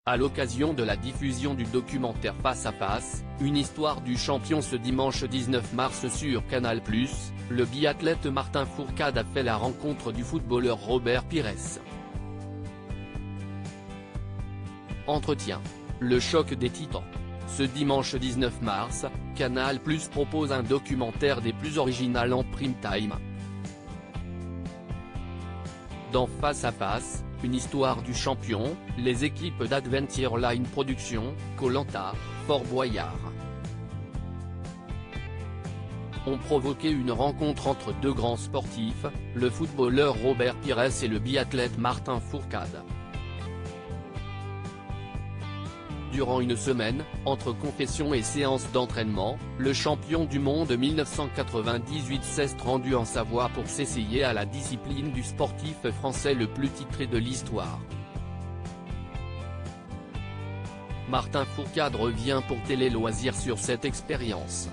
À l'occasion de la diffusion du documentaire Face à Face, une histoire du champion ce dimanche 19 mars sur Canal+, le biathlète Martin Fourcade a fait la rencontre du footballeur Robert Pires. Entretien. Le choc des titans. Ce dimanche 19 mars, Canal+ propose un documentaire des plus originaux en prime time. Dans Face à Face, une histoire du champion, les équipes d'Adventure Line Productions, Koh-Lanta, Fort Boyard ont provoqué une rencontre entre deux grands sportifs, le footballeur Robert Pires et le biathlète Martin Fourcade. Durant une semaine, entre confessions et séances d'entraînement, le champion du monde 1998 s'est rendu en Savoie pour s'essayer à la discipline du sportif français le plus titré de l'histoire. Martin Fourcade revient pour Télé Loisirs sur cette expérience.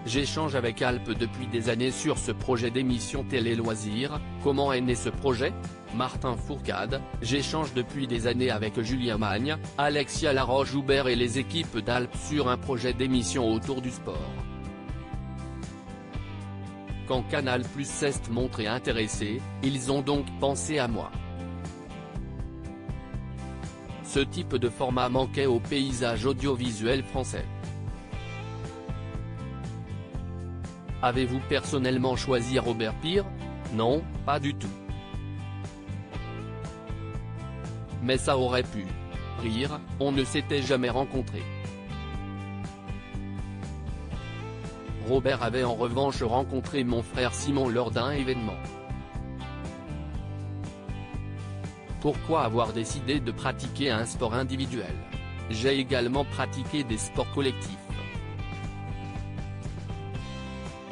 J'échange avec Alp depuis des années sur ce projet d'émission Télé Loisirs. Comment est né ce projet ? Martin Fourcade: j'échange depuis des années avec Julien Magne, Alexia Laroche-Joubert et les équipes d'Alp sur un projet d'émission autour du sport. Quand Canal+ s'est montré intéressé, ils ont donc pensé à moi. Ce type de format manquait au paysage audiovisuel français. Avez-vous personnellement choisi Robert Pires ? Non, pas du tout. Mais ça aurait pu. Rire, on ne s'était jamais rencontrés. Robert avait en revanche rencontré mon frère Simon lors d'un événement. Pourquoi avoir décidé de pratiquer un sport individuel ? J'ai également pratiqué des sports collectifs.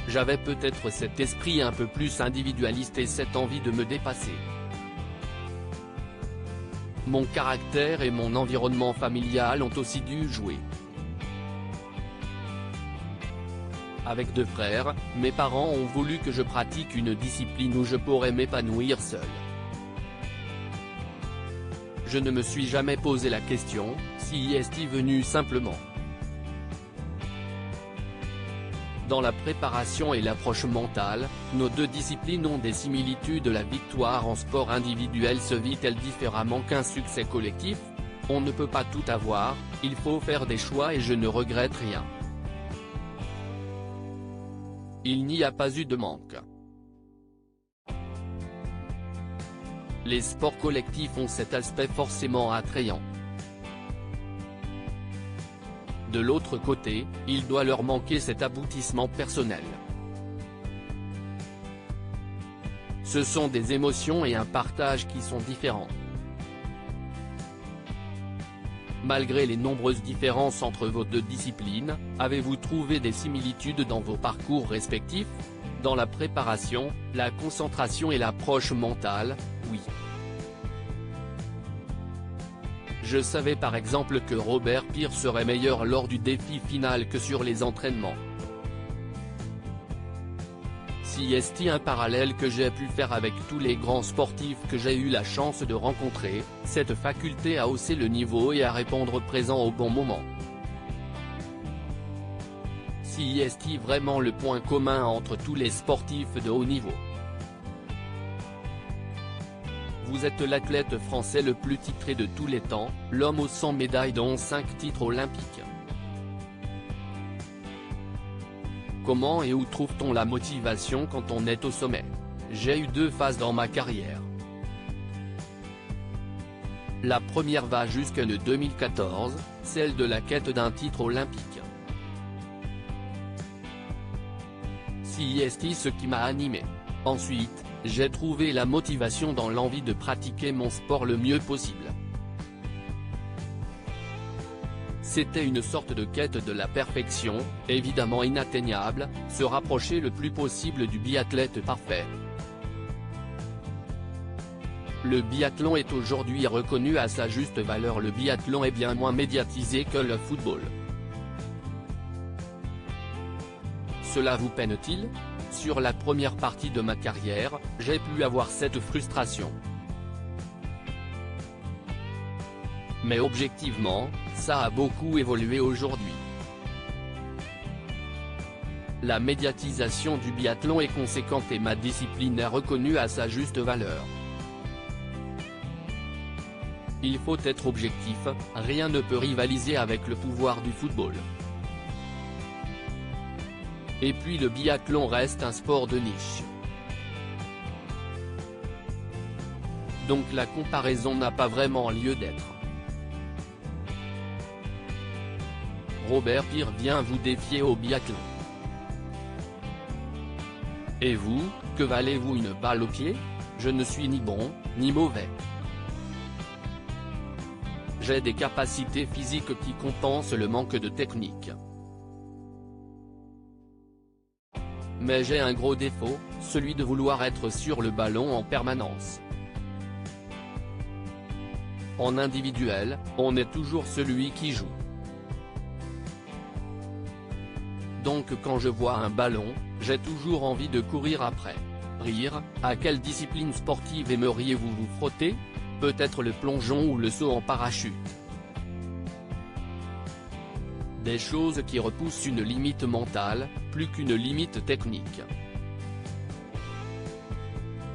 J'avais peut-être cet esprit un peu plus individualiste et cette envie de me dépasser. Mon caractère et mon environnement familial ont aussi dû jouer. Avec deux frères, mes parents ont voulu que je pratique une discipline où je pourrais m'épanouir seul. Je ne me suis jamais posé la question, si est-il venu simplement. Dans la préparation et l'approche mentale, nos deux disciplines ont des similitudes. La victoire en sport individuel se vit-elle différemment qu'un succès collectif ? On ne peut pas tout avoir, il faut faire des choix et je ne regrette rien. Il n'y a pas eu de manque. Les sports collectifs ont cet aspect forcément attrayant. De l'autre côté, il doit leur manquer cet aboutissement personnel. Ce sont des émotions et un partage qui sont différents. Malgré les nombreuses différences entre vos deux disciplines, avez-vous trouvé des similitudes dans vos parcours respectifs ? Dans la préparation, la concentration et l'approche mentale, oui. Je savais par exemple que Robert Pires serait meilleur lors du défi final que sur les entraînements. Si est-il un parallèle que j'ai pu faire avec tous les grands sportifs que j'ai eu la chance de rencontrer, cette faculté à hausser le niveau et à répondre présent au bon moment. Si est-il vraiment le point commun entre tous les sportifs de haut niveau ? Vous êtes l'athlète français le plus titré de tous les temps, l'homme aux 100 médailles dont 5 titres olympiques. Comment et où trouve-t-on la motivation quand on est au sommet ? J'ai eu deux phases dans ma carrière. La première va jusqu'en 2014, celle de la quête d'un titre olympique. Si est-il ce qui m'a animé. Ensuite, j'ai trouvé la motivation dans l'envie de pratiquer mon sport le mieux possible. C'était une sorte de quête de la perfection, évidemment inatteignable, se rapprocher le plus possible du biathlète parfait. Le biathlon est aujourd'hui reconnu à sa juste valeur. Le biathlon est bien moins médiatisé que le football. Cela vous peine-t-il ? Sur la première partie de ma carrière, j'ai pu avoir cette frustration. Mais objectivement, ça a beaucoup évolué aujourd'hui. La médiatisation du biathlon est conséquente et ma discipline est reconnue à sa juste valeur. Il faut être objectif, rien ne peut rivaliser avec le pouvoir du football. Et puis le biathlon reste un sport de niche. Donc la comparaison n'a pas vraiment lieu d'être. Robert Pire vient vous défier au biathlon. Et vous, que valez-vous une balle au pied? Je ne suis ni bon, ni mauvais. J'ai des capacités physiques qui compensent le manque de technique. Mais j'ai un gros défaut, celui de vouloir être sur le ballon en permanence. En individuel, on est toujours celui qui joue. Donc quand je vois un ballon, j'ai toujours envie de courir après. Rire, à quelle discipline sportive aimeriez-vous vous frotter? Peut-être le plongeon ou le saut en parachute. Des choses qui repoussent une limite mentale, plus qu'une limite technique.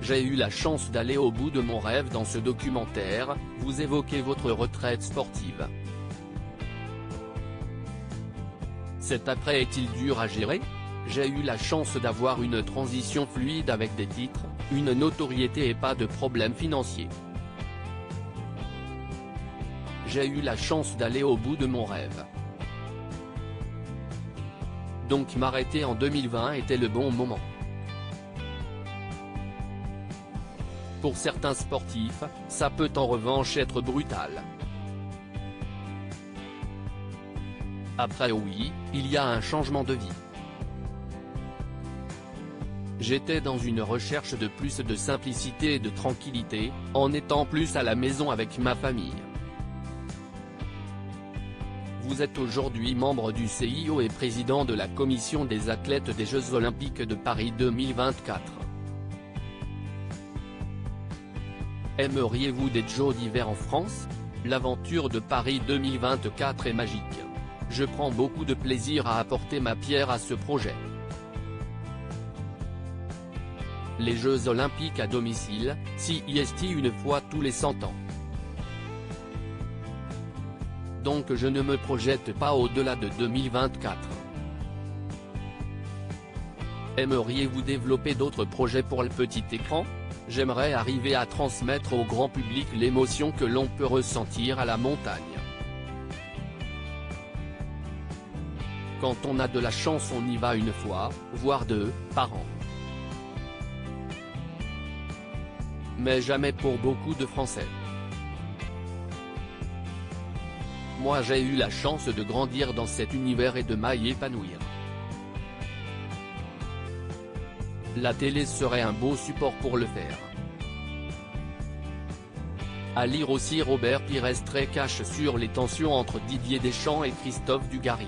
J'ai eu la chance d'aller au bout de mon rêve dans ce documentaire, vous évoquez votre retraite sportive. Cet après est-il dur à gérer? J'ai eu la chance d'avoir une transition fluide avec des titres, une notoriété et pas de problème financier. J'ai eu la chance d'aller au bout de mon rêve. Donc m'arrêter en 2020 était le bon moment. Pour certains sportifs, ça peut en revanche être brutal. Après oui, il y a un changement de vie. J'étais dans une recherche de plus de simplicité et de tranquillité, en étant plus à la maison avec ma famille. Vous êtes aujourd'hui membre du CIO et président de la commission des athlètes des Jeux Olympiques de Paris 2024. Aimeriez-vous des Jeux d'hiver en France? L'aventure de Paris 2024 est magique. Je prends beaucoup de plaisir à apporter ma pierre à ce projet. Les Jeux Olympiques à domicile, CIST une fois tous les 100 ans. Donc je ne me projette pas au-delà de 2024. Aimeriez-vous développer d'autres projets pour le petit écran? J'aimerais arriver à transmettre au grand public l'émotion que l'on peut ressentir à la montagne. Quand on a de la chance on y va une fois, voire deux, par an. Mais jamais pour beaucoup de Français. Moi j'ai eu la chance de grandir dans cet univers et de m'y épanouir. La télé serait un beau support pour le faire. À lire aussi Robert Pire est très cash sur les tensions entre Didier Deschamps et Christophe Dugarry.